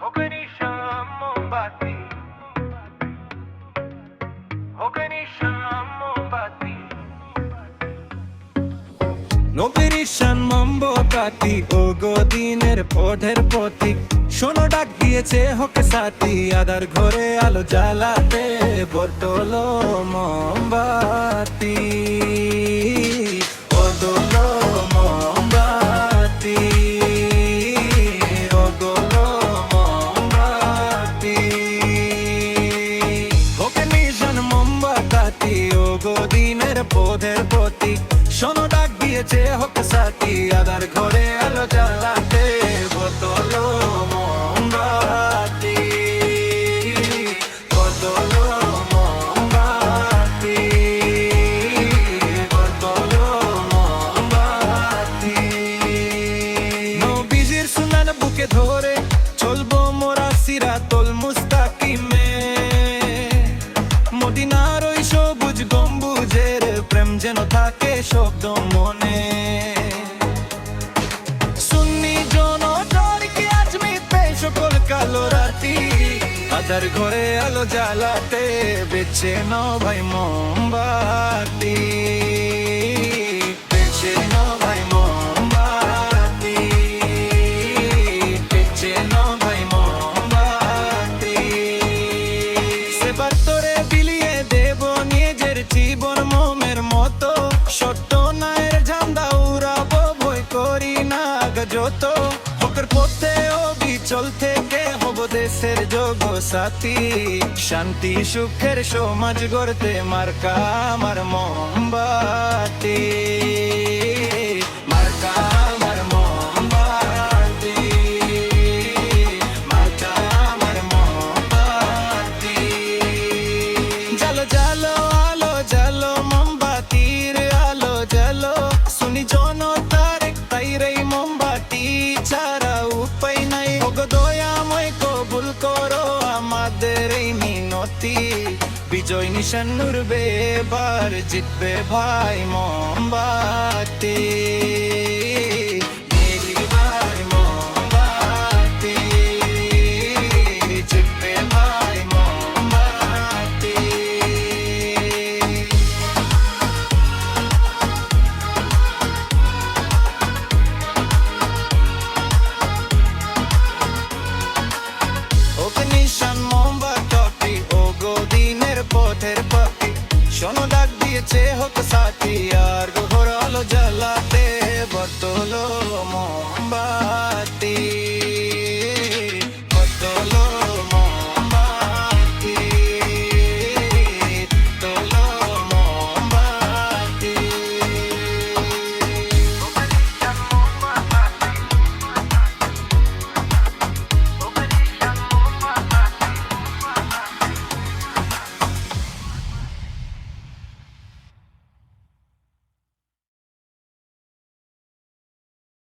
Hoganisham Mombati, Hoganisham Mombati. নবীরিশান মোমবাতি ও গদিনের পথের প্রতীক শোনো ডাক দিয়েছে হকে সাথী আদার ঘরে আলো জ্বালাতে বদলো মোমবাতি বদলো মোমবাতি বদলো মোমবাতি হকে নিশান মোমবাতি ও গদিনের পথের প্রতীক শোনো ডাক দিয়েছে হকে সাথী আদার ঘরে আলো জ্বালাতে বদলো মোমবাতি বদলো মোমবাতি বদলো মোমবাতি নবীজির সুন্নাহ বুকে ধরে চলবো মোরা সিরাতুল মুস্তাকিমে মদিনার ওই সবুজ গম্বুজের প্রেম যেন থাকে শব্দ মনে সুন্নি জনতার কি আজমিতে সকল কালো রাতি আদার ঘরে আলো জ্বালাতে বেঁচে নাও ভাই মোমবাতি বেঁচে নাও ভাই মোমবাতি বেঁচে নাও ভাই মোমবাতি সেবার তোরে বিলিয়ে দেব নিজের জীবন মোমের মতো সত্য নায়ের ঝান্ডা উড়াবো ভয় করি না যত হকের পথে অবিচল থেকে হব দেশের যোগ সাথী শান্তি সুখের সমাজ গড়তে মার্কা আমার মোমবাতি মার্কা আমার মোমবাতি মার্কা আমার মোমবাতি জালো জালো আলো জালো মোমবাতির আলো জালো শুনি জনতার তাই রে মোমবাতি ছাড়া উপায় নাই ওগো দয়াময় কবুল করো আমাদের এই মিনতি বিজয় নিশান উড়বে এবার জিতবে ভাই মোমবাতি নীলি ভাই মোমবাতি জিতবে ভাই মোমবাতি নিশান মোমবাতি ও গদিনের পথের পাখি শোনো ডাক দিয়েছে হক সাথী আর